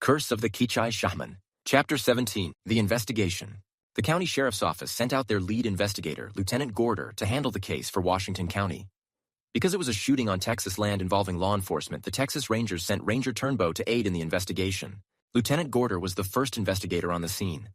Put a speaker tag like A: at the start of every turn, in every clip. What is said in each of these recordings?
A: Curse of the Kichai Shaman. Chapter 17. The Investigation. The county sheriff's office sent out their lead investigator, Lieutenant Gorder, to handle the case for Washington County. Because it was a shooting on Texas land involving law enforcement, the Texas Rangers sent Ranger Turnbow to aid in the investigation. Lieutenant Gorder was the first investigator on the scene.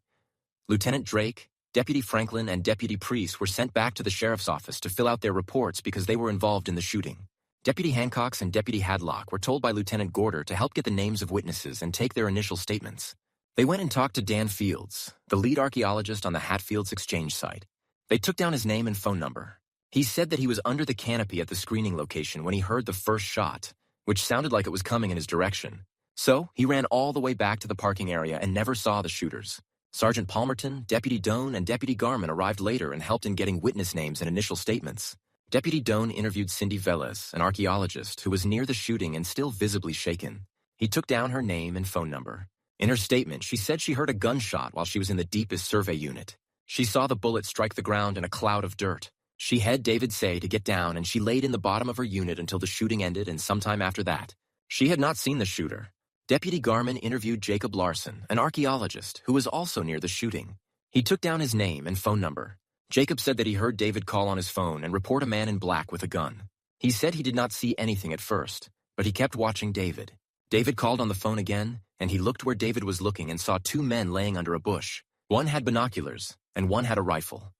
A: Lieutenant Drake, Deputy Franklin, and Deputy Priest were sent back to the sheriff's office to fill out their reports because they were involved in the shooting. Deputy Hancock and Deputy Hadlock were told by Lieutenant Gorder to help get the names of witnesses and take their initial statements. They went and talked to Dan Fields, the lead archaeologist on the Hatfields exchange site. They took down his name and phone number. He said that he was under the canopy at the screening location when he heard the first shot, which sounded like it was coming in his direction. So, he ran all the way back to the parking area and never saw the shooters. Sergeant Palmerton, Deputy Doan, and Deputy Garman arrived later and helped in getting witness names and initial statements. Deputy Doan interviewed Cindy Velez, an archaeologist who was near the shooting and still visibly shaken. He took down her name and phone number. In her statement, she said she heard a gunshot while she was in the deepest survey unit. She saw the bullet strike the ground in a cloud of dirt. She had David say to get down, and she laid in the bottom of her unit until the shooting ended and sometime after that. She had not seen the shooter. Deputy Garman interviewed Jacob Larson, an archaeologist who was also near the shooting. He took down his name and phone number. Jacob said that he heard David call on his phone and report a man in black with a gun. He said he did not see anything at first, but he kept watching David. David called on the phone again, and he looked where David was looking and saw two men laying under a bush. One had binoculars, and one had a rifle.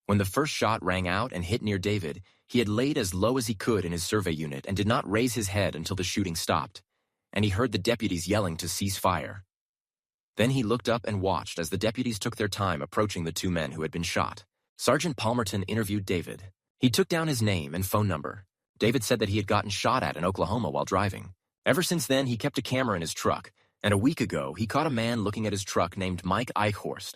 A: When the first shot rang out and hit near David, he had laid as low as he could in his survey unit and did not raise his head until the shooting stopped, and he heard the deputies yelling to cease fire. Then he looked up and watched as the deputies took their time approaching the two men who had been shot. Sergeant Palmerton interviewed David. He took down his name and phone number. David said that he had gotten shot at in Oklahoma while driving. Ever since then, he kept a camera in his truck, and a week ago, he caught a man looking at his truck named Mike Eichhorst.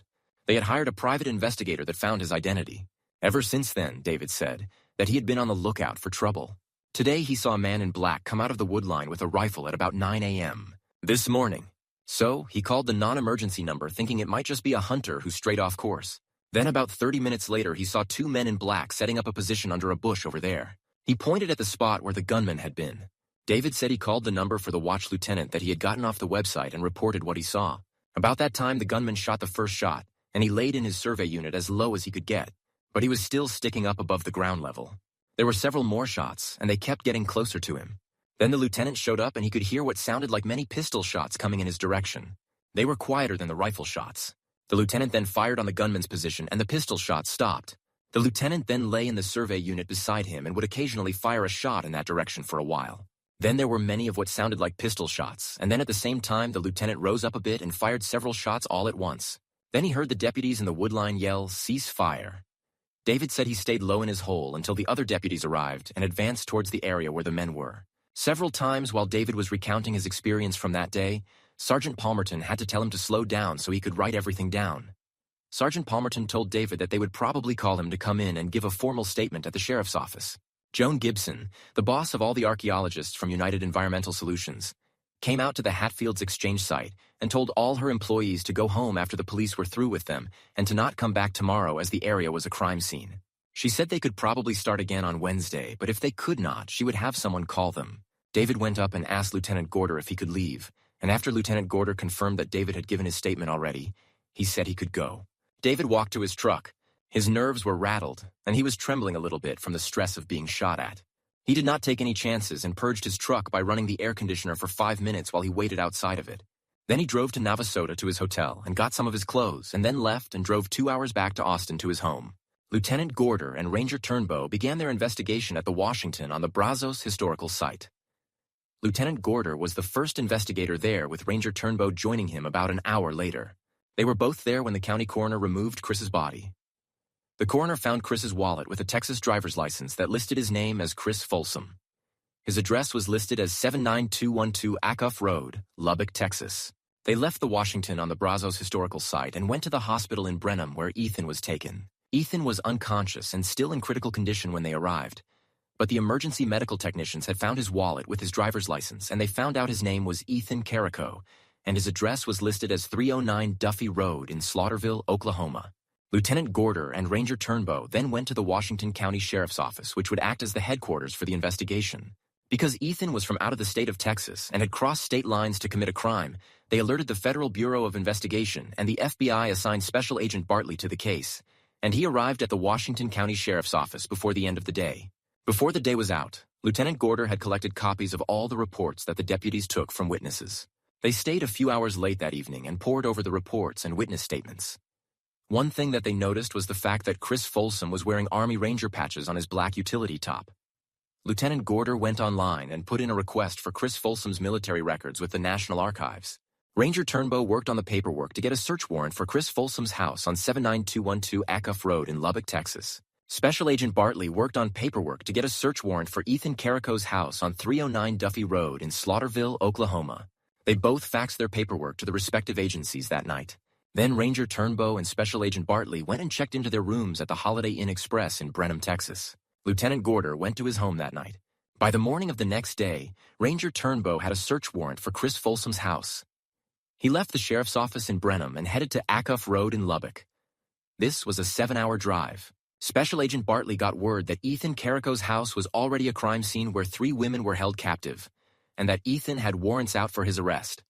A: They had hired a private investigator that found his identity. Ever since then, David said, that he had been on the lookout for trouble. Today, he saw a man in black come out of the wood line with a rifle at about 9 a.m. this morning. So, he called the non-emergency number thinking it might just be a hunter who strayed off course. Then about 30 minutes later, he saw two men in black setting up a position under a bush over there. He pointed at the spot where the gunman had been. David said he called the number for the watch lieutenant that he had gotten off the website and reported what he saw. About that time, the gunman shot the first shot, and he laid in his survey unit as low as he could get, but he was still sticking up above the ground level. There were several more shots, and they kept getting closer to him. Then the lieutenant showed up, and he could hear what sounded like many pistol shots coming in his direction. They were quieter than the rifle shots. The lieutenant then fired on the gunman's position, and the pistol shots stopped. The lieutenant then lay in the survey unit beside him and would occasionally fire a shot in that direction for a while. Then there were many of what sounded like pistol shots, and then at the same time, the lieutenant rose up a bit and fired several shots all at once. Then he heard the deputies in the wood line yell, "Cease fire." David said he stayed low in his hole until the other deputies arrived and advanced towards the area where the men were. Several times while David was recounting his experience from that day, Sergeant Palmerton had to tell him to slow down so he could write everything down. Sergeant Palmerton told David that they would probably call him to come in and give a formal statement at the sheriff's office. Joan Gibson, the boss of all the archaeologists from United Environmental Solutions, came out to the Hatfields exchange site and told all her employees to go home after the police were through with them and to not come back tomorrow as the area was a crime scene. She said they could probably start again on Wednesday, but if they could not, she would have someone call them. David went up and asked Lieutenant Gorder if he could leave, and after Lieutenant Gorder confirmed that David had given his statement already, he said he could go. David walked to his truck. His nerves were rattled, and he was trembling a little bit from the stress of being shot at. He did not take any chances and purged his truck by running the air conditioner for 5 minutes while he waited outside of it. Then he drove to Navasota to his hotel and got some of his clothes, and then left and drove 2 hours back to Austin to his home. Lieutenant Gorder and Ranger Turnbow began their investigation at the Washington on the Brazos historical site. Lieutenant Gorder was the first investigator there, with Ranger Turnbow joining him about an hour later. They were both there when the county coroner removed Chris's body. The coroner found Chris's wallet with a Texas driver's license that listed his name as Chris Folsom. His address was listed as 79212 Acuff Road, Lubbock, Texas. They left the Washington on the Brazos historical site and went to the hospital in Brenham where Ethan was taken. Ethan was unconscious and still in critical condition when they arrived. But the emergency medical technicians had found his wallet with his driver's license, and they found out his name was Ethan Carrico, and his address was listed as 309 Duffy Road in Slaughterville, Oklahoma. Lieutenant Gorder and Ranger Turnbow then went to the Washington County Sheriff's Office, which would act as the headquarters for the investigation. Because Ethan was from out of the state of Texas and had crossed state lines to commit a crime, They alerted the Federal Bureau of Investigation, and the FBI assigned Special Agent Bartley to the case, and he arrived at the Washington County Sheriff's Office before the end of the day. Before the day was out, Lieutenant Gorder had collected copies of all the reports that the deputies took from witnesses. They stayed a few hours late that evening and pored over the reports and witness statements. One thing that they noticed was the fact that Chris Folsom was wearing Army Ranger patches on his black utility top. Lieutenant Gorder went online and put in a request for Chris Folsom's military records with the National Archives. Ranger Turnbow worked on the paperwork to get a search warrant for Chris Folsom's house on 79212 Acuff Road in Lubbock, Texas. Special Agent Bartley worked on paperwork to get a search warrant for Ethan Carrico's house on 309 Duffy Road in Slaughterville, Oklahoma. They both faxed their paperwork to the respective agencies that night. Then Ranger Turnbow and Special Agent Bartley went and checked into their rooms at the Holiday Inn Express in Brenham, Texas. Lieutenant Gorder went to his home that night. By the morning of the next day, Ranger Turnbow had a search warrant for Chris Folsom's house. He left the sheriff's office in Brenham and headed to Acuff Road in Lubbock. This was a 7-hour drive. Special Agent Bartley got word that Ethan Carrico's house was already a crime scene where 3 women were held captive, and that Ethan had warrants out for his arrest.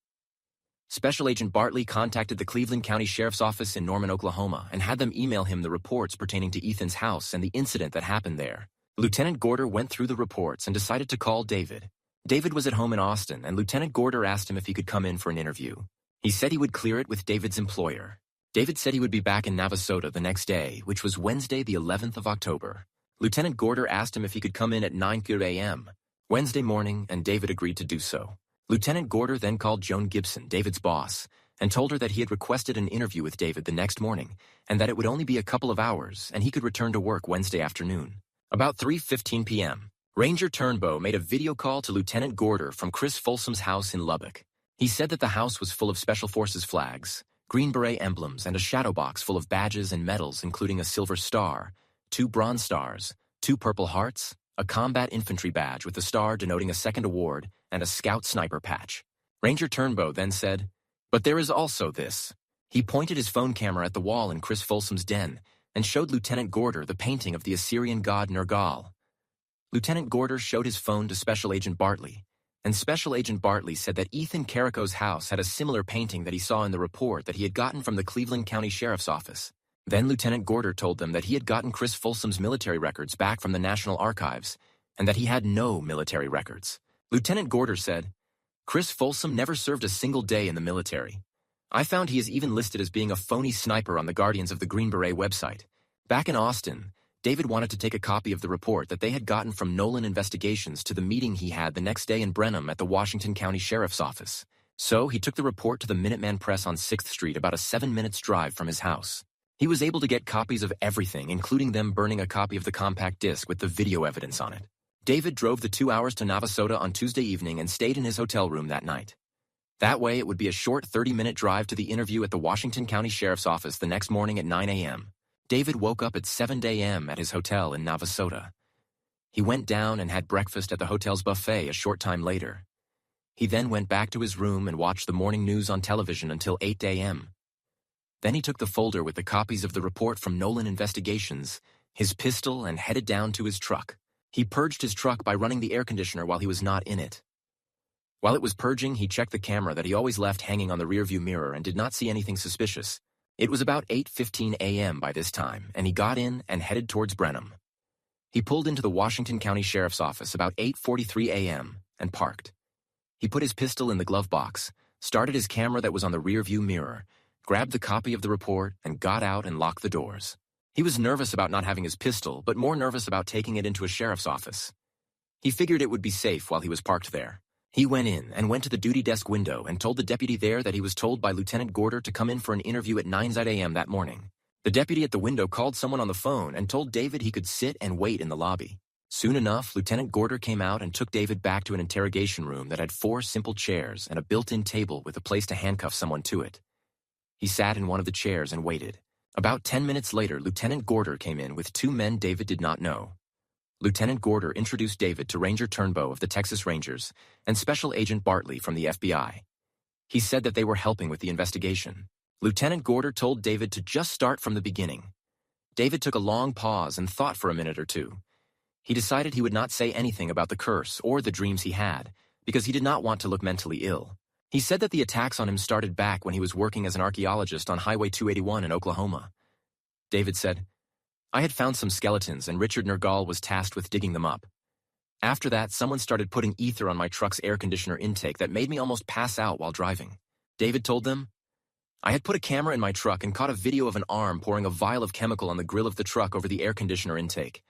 A: Special Agent Bartley contacted the Cleveland County Sheriff's Office in Norman, Oklahoma, and had them email him the reports pertaining to Ethan's house and the incident that happened there. Lieutenant Gorder went through the reports and decided to call David. David was at home in Austin, and Lieutenant Gorder asked him if he could come in for an interview. He said he would clear it with David's employer. David said he would be back in Navasota the next day, which was Wednesday the 11th of October. Lieutenant Gorder asked him if he could come in at 9:00 a.m. Wednesday morning, and David agreed to do so. Lieutenant Gorder then called Joan Gibson, David's boss, and told her that he had requested an interview with David the next morning, and that it would only be a couple of hours, and he could return to work Wednesday afternoon. About 3:15 p.m., Ranger Turnbow made a video call to Lieutenant Gorder from Chris Folsom's house in Lubbock. He said that the house was full of Special Forces flags, Green Beret emblems, and a shadow box full of badges and medals, including a silver star, 2 bronze stars, 2 purple hearts, a combat infantry badge with a star denoting a second award, and a scout sniper patch. Ranger Turnbow then said, "But there is also this." He pointed his phone camera at the wall in Chris Folsom's den and showed Lieutenant Gorder the painting of the Assyrian god Nergal. Lieutenant Gorder showed his phone to Special Agent Bartley, and Special Agent Bartley said that Ethan Carrico's house had a similar painting that he saw in the report that he had gotten from the Cleveland County Sheriff's Office. Then Lieutenant Gorder told them that he had gotten Chris Folsom's military records back from the National Archives, and that he had no military records. Lieutenant Gorder said, "Chris Folsom never served a single day in the military. I found he is even listed as being a phony sniper on the Guardians of the Green Beret website." Back in Austin, David wanted to take a copy of the report that they had gotten from Nolan Investigations to the meeting he had the next day in Brenham at the Washington County Sheriff's Office. So he took the report to the Minuteman Press on 6th Street, about a 7-minute drive from his house. He was able to get copies of everything, including them burning a copy of the compact disc with the video evidence on it. David drove the 2 hours to Navasota on Tuesday evening and stayed in his hotel room that night. That way, it would be a short 30-minute drive to the interview at the Washington County Sheriff's Office the next morning at 9 a.m. David woke up at 7 a.m. at his hotel in Navasota. He went down and had breakfast at the hotel's buffet a short time later. He then went back to his room and watched the morning news on television until 8 a.m. Then he took the folder with the copies of the report from Nolan Investigations, his pistol, and headed down to his truck. He purged his truck by running the air conditioner while he was not in it. While it was purging, he checked the camera that he always left hanging on the rearview mirror and did not see anything suspicious. It was about 8:15 a.m. by this time, and he got in and headed towards Brenham. He pulled into the Washington County Sheriff's Office about 8:43 a.m. and parked. He put his pistol in the glove box, started his camera that was on the rearview mirror, grabbed the copy of the report, and got out and locked the doors. He was nervous about not having his pistol, but more nervous about taking it into a sheriff's office. He figured it would be safe while he was parked there. He went in and went to the duty desk window and told the deputy there that he was told by Lieutenant Gorder to come in for an interview at 9 a.m. that morning. The deputy at the window called someone on the phone and told David he could sit and wait in the lobby. Soon enough, Lieutenant Gorder came out and took David back to an interrogation room that had 4 simple chairs and a built-in table with a place to handcuff someone to it. He sat in one of the chairs and waited. About 10 minutes later, Lieutenant Gorder came in with 2 men David did not know. Lieutenant Gorder introduced David to Ranger Turnbow of the Texas Rangers and Special Agent Bartley from the FBI. He said that they were helping with the investigation. Lieutenant Gorder told David to just start from the beginning. David took a long pause and thought for a minute or two. He decided he would not say anything about the curse or the dreams he had, because he did not want to look mentally ill. He said that the attacks on him started back when he was working as an archaeologist on Highway 281 in Oklahoma. David said, I had found some skeletons and Richard Nergal was tasked with digging them up. After that, someone started putting ether on my truck's air conditioner intake that made me almost pass out while driving. David told them, I had put a camera in my truck and caught a video of an arm pouring a vial of chemical on the grill of the truck over the air conditioner intake.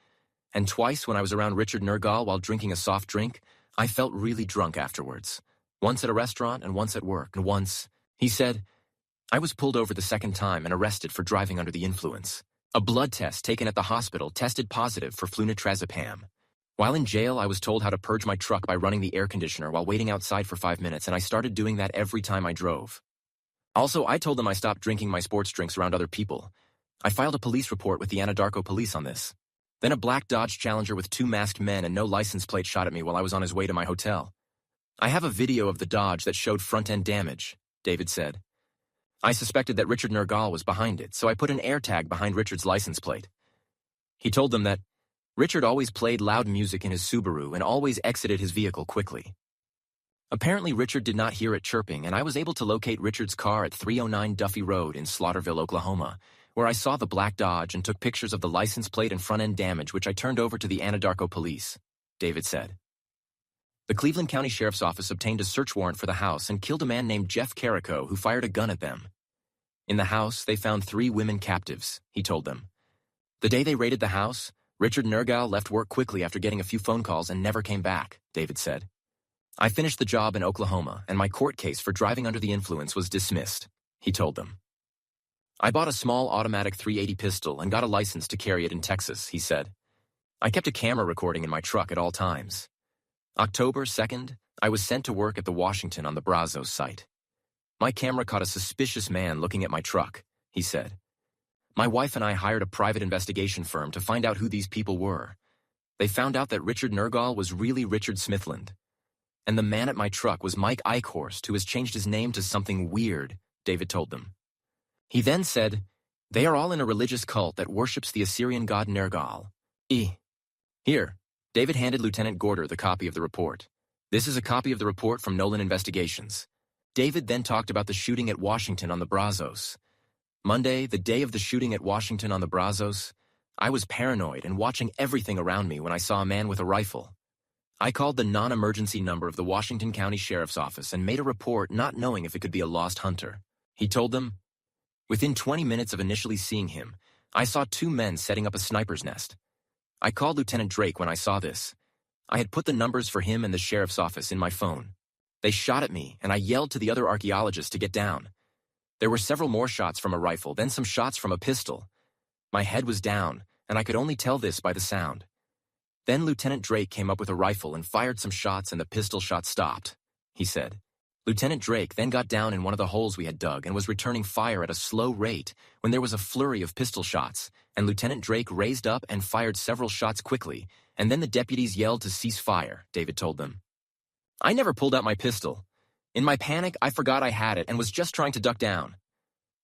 A: And twice when I was around Richard Nergal while drinking a soft drink, I felt really drunk afterwards. Once at a restaurant and once at work. And once, he said, I was pulled over the second time and arrested for driving under the influence. A blood test taken at the hospital tested positive for flunitrazepam. While in jail, I was told how to purge my truck by running the air conditioner while waiting outside for 5 minutes, and I started doing that every time I drove. Also, I told them I stopped drinking my sports drinks around other people. I filed a police report with the Anadarko police on this. Then a black Dodge Challenger with 2 masked men and no license plate shot at me while I was on his way to my hotel. I have a video of the Dodge that showed front-end damage, David said. I suspected that Richard Nergal was behind it, so I put an air tag behind Richard's license plate. He told them that Richard always played loud music in his Subaru and always exited his vehicle quickly. Apparently, Richard did not hear it chirping, and I was able to locate Richard's car at 309 Duffy Road in Slaughterville, Oklahoma, where I saw the black Dodge and took pictures of the license plate and front-end damage, which I turned over to the Anadarko police, David said. The Cleveland County Sheriff's Office obtained a search warrant for the house and killed a man named Jeff Carrico who fired a gun at them. In the house, they found 3 women captives, he told them. The day they raided the house, Richard Nergal left work quickly after getting a few phone calls and never came back, David said. I finished the job in Oklahoma, and my court case for driving under the influence was dismissed, he told them. I bought a small automatic .380 pistol and got a license to carry it in Texas, he said. I kept a camera recording in my truck at all times. October 2nd, I was sent to work at the Washington on the Brazos site. My camera caught a suspicious man looking at my truck, he said. My wife and I hired a private investigation firm to find out who these people were. They found out that Richard Nergal was really Richard Smithland. And the man at my truck was Mike Eichhorst, who has changed his name to something weird, David told them. He then said, they are all in a religious cult that worships the Assyrian god Nergal. Here, David handed Lieutenant Gorder the copy of the report. This is a copy of the report from Nolan Investigations. David then talked about the shooting at Washington on the Brazos. Monday, the day of the shooting at Washington on the Brazos, I was paranoid and watching everything around me when I saw a man with a rifle. I called the non-emergency number of the Washington County Sheriff's Office and made a report not knowing if it could be a lost hunter. He told them, within 20 minutes of initially seeing him, I saw 2 men setting up a sniper's nest. I called Lieutenant Drake when I saw this. I had put the numbers for him and the sheriff's office in my phone. They shot at me, and I yelled to the other archaeologists to get down. There were several more shots from a rifle, then some shots from a pistol. My head was down, and I could only tell this by the sound. Then Lieutenant Drake came up with a rifle and fired some shots and the pistol shot stopped, he said. Lieutenant Drake then got down in one of the holes we had dug and was returning fire at a slow rate when there was a flurry of pistol shots, and Lieutenant Drake raised up and fired several shots quickly, and then the deputies yelled to cease fire, David told them. I never pulled out my pistol. In my panic, I forgot I had it and was just trying to duck down.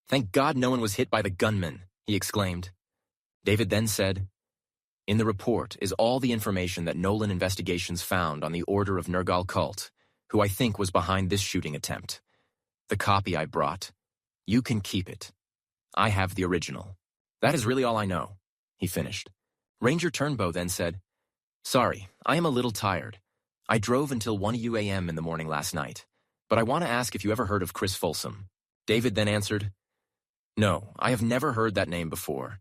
A: Thank God no one was hit by the gunman, he exclaimed. David then said, in the report is all the information that Nolan Investigations found on the Order of Nergal cult, who I think was behind this shooting attempt. The copy I brought, you can keep it. I have the original. That is really all I know, he finished. Ranger Turnbow then said, sorry, I am a little tired. I drove until 1 a.m. in the morning last night, but I want to ask if you ever heard of Chris Folsom. David then answered, no, I have never heard that name before.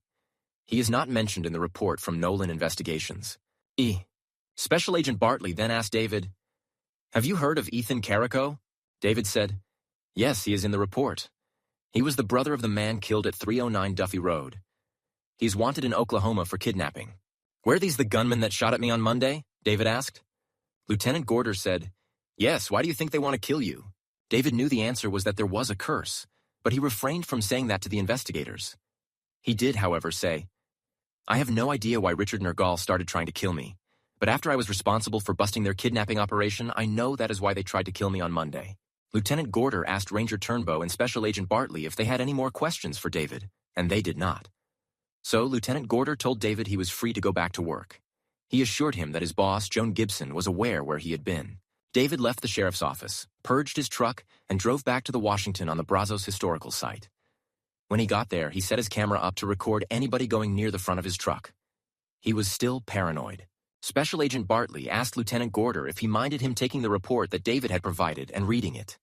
A: He is not mentioned in the report from Nolan Investigations. Special Agent Bartley then asked David, have you heard of Ethan Carrico? David said, yes, he is in the report. He was the brother of the man killed at 309 Duffy Road. He's wanted in Oklahoma for kidnapping. Were these the gunmen that shot at me on Monday? David asked. Lieutenant Gorder said, yes, why do you think they want to kill you? David knew the answer was that there was a curse, but he refrained from saying that to the investigators. He did, however, say, I have no idea why Richard Nergal started trying to kill me, but after I was responsible for busting their kidnapping operation, I know that is why they tried to kill me on Monday. Lieutenant Gorder asked Ranger Turnbow and Special Agent Bartley if they had any more questions for David, and they did not. So Lieutenant Gorder told David he was free to go back to work. He assured him that his boss, Joan Gibson, was aware where he had been. David left the sheriff's office, purged his truck, and drove back to the Washington on the Brazos historical site. When he got there, he set his camera up to record anybody going near the front of his truck. He was still paranoid. Special Agent Bartley asked Lieutenant Gorder if he minded him taking the report that David had provided and reading it.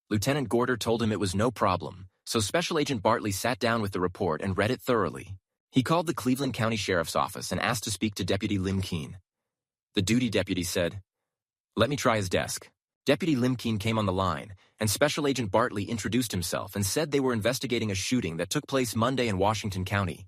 A: Lieutenant Gorder told him it was no problem, so Special Agent Bartley sat down with the report and read it thoroughly. He called the Cleveland County Sheriff's Office and asked to speak to Deputy Limkeen. The duty deputy said, "Let me try his desk." Deputy Limkeen came on the line, and Special Agent Bartley introduced himself and said they were investigating a shooting that took place Monday in Washington County.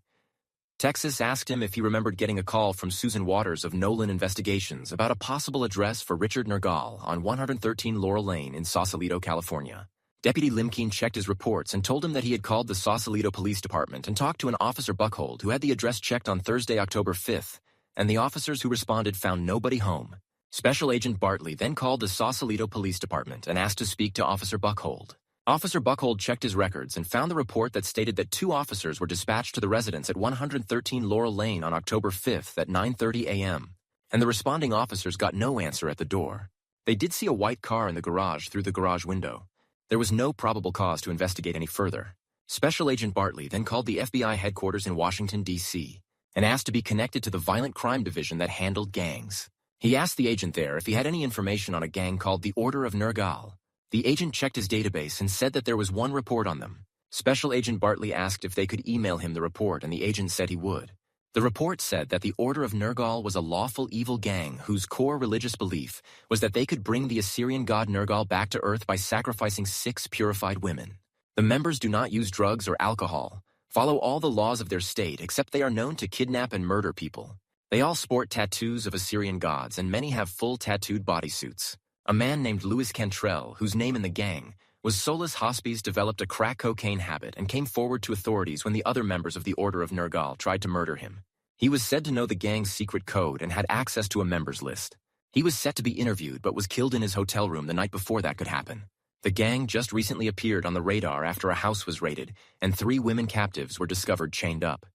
A: Texas asked him if he remembered getting a call from Susan Waters of Nolan Investigations about a possible address for Richard Nergal on 113 Laurel Lane in Sausalito, California. Deputy Limkeen checked his reports and told him that he had called the Sausalito Police Department and talked to an Officer Buckhold who had the address checked on Thursday, October 5th, and the officers who responded found nobody home. Special Agent Bartley then called the Sausalito Police Department and asked to speak to Officer Buckhold. Officer Buckhold checked his records and found the report that stated that 2 officers were dispatched to the residence at 113 Laurel Lane on October 5th at 9:30 a.m., and the responding officers got no answer at the door. They did see a white car in the garage through the garage window. There was no probable cause to investigate any further. Special Agent Bartley then called the FBI headquarters in Washington, D.C., and asked to be connected to the Violent Crime Division that handled gangs. He asked the agent there if he had any information on a gang called the Order of Nergal. The agent checked his database and said that there was one report on them. Special Agent Bartley asked if they could email him the report, and the agent said he would. The report said that the Order of Nergal was a lawful evil gang whose core religious belief was that they could bring the Assyrian god Nergal back to Earth by sacrificing 6 purified women. The members do not use drugs or alcohol, follow all the laws of their state, except they are known to kidnap and murder people. They all sport tattoos of Assyrian gods, and many have full tattooed bodysuits. A man named Louis Cantrell, whose name in the gang was Solus Hospice, developed a crack cocaine habit and came forward to authorities when the other members of the Order of Nergal tried to murder him. He was said to know the gang's secret code and had access to a members list. He was set to be interviewed but was killed in his hotel room the night before that could happen. The gang just recently appeared on the radar after a house was raided, and 3 women captives were discovered chained up.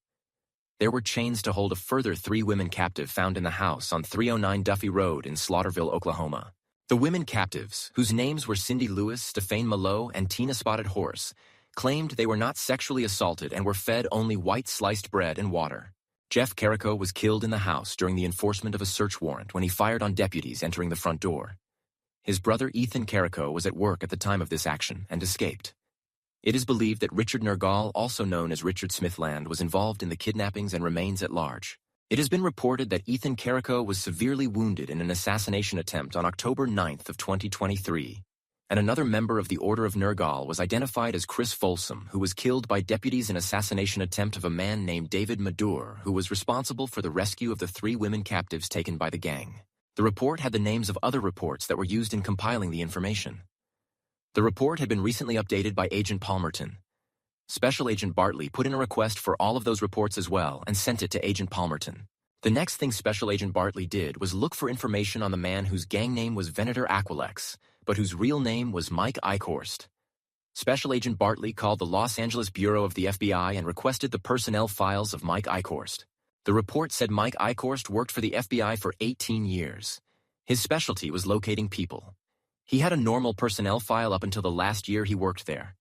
A: There were chains to hold a further 3 women captive found in the house on 309 Duffy Road in Slaughterville, Oklahoma. The women captives, whose names were Cindy Lewis, Stephane Malo, and Tina Spotted Horse, claimed they were not sexually assaulted and were fed only white sliced bread and water. Jeff Carrico was killed in the house during the enforcement of a search warrant when he fired on deputies entering the front door. His brother Ethan Carrico was at work at the time of this action and escaped. It is believed that Richard Nergal, also known as Richard Smithland, was involved in the kidnappings and remains at large. It has been reported that Ethan Carrico was severely wounded in an assassination attempt on October 9th of 2023, and another member of the Order of Nergal was identified as Chris Folsom, who was killed by deputies in assassination attempt of a man named David Madur, who was responsible for the rescue of the 3 women captives taken by the gang. The report had the names of other reports that were used in compiling the information. The report had been recently updated by Agent Palmerton. Special Agent Bartley put in a request for all of those reports as well and sent it to Agent Palmerton. The next thing Special Agent Bartley did was look for information on the man whose gang name was Venator Aquilex, but whose real name was Mike Eichhorst. Special Agent Bartley called the Los Angeles Bureau of the FBI and requested the personnel files of Mike Eichhorst. The report said Mike Eichhorst worked for the FBI for 18 years. His specialty was locating people. He had a normal personnel file up until the last year he worked there.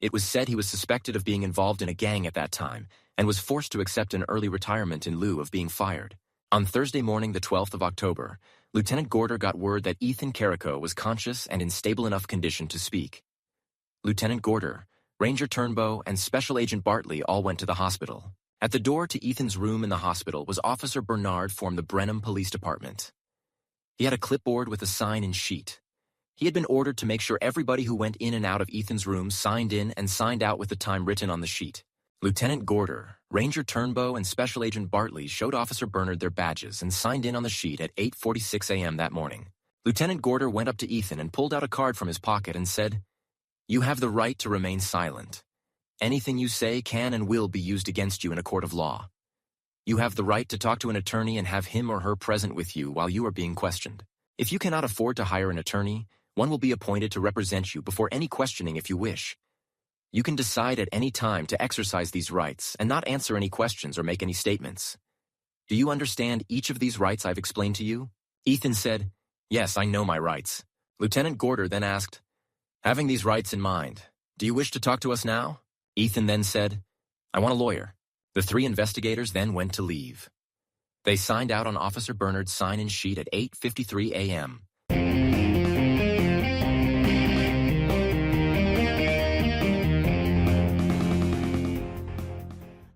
A: It was said he was suspected of being involved in a gang at that time and was forced to accept an early retirement in lieu of being fired. On Thursday morning, the 12th of October, Lieutenant Gorder got word that Ethan Carrico was conscious and in stable enough condition to speak. Lieutenant Gorder, Ranger Turnbow, and Special Agent Bartley all went to the hospital. At the door to Ethan's room in the hospital was Officer Bernard from the Brenham Police Department. He had a clipboard with a sign and sheet. He had been ordered to make sure everybody who went in and out of Ethan's room signed in and signed out with the time written on the sheet. Lieutenant Gorder, Ranger Turnbow, and Special Agent Bartley showed Officer Bernard their badges and signed in on the sheet at 8:46 a.m. that morning. Lieutenant Gorder went up to Ethan and pulled out a card from his pocket and said, "You have the right to remain silent. Anything you say can and will be used against you in a court of law. You have the right to talk to an attorney and have him or her present with you while you are being questioned. If you cannot afford to hire an attorney, one will be appointed to represent you before any questioning if you wish. You can decide at any time to exercise these rights and not answer any questions or make any statements. Do you understand each of these rights I've explained to you?" Ethan said, Yes, I know my rights. Lieutenant Gorder then asked, having these rights in mind, do you wish to talk to us now? Ethan then said, I want a lawyer. The three investigators then went to leave. They signed out on Officer Bernard's sign-in sheet at 8:53 a.m.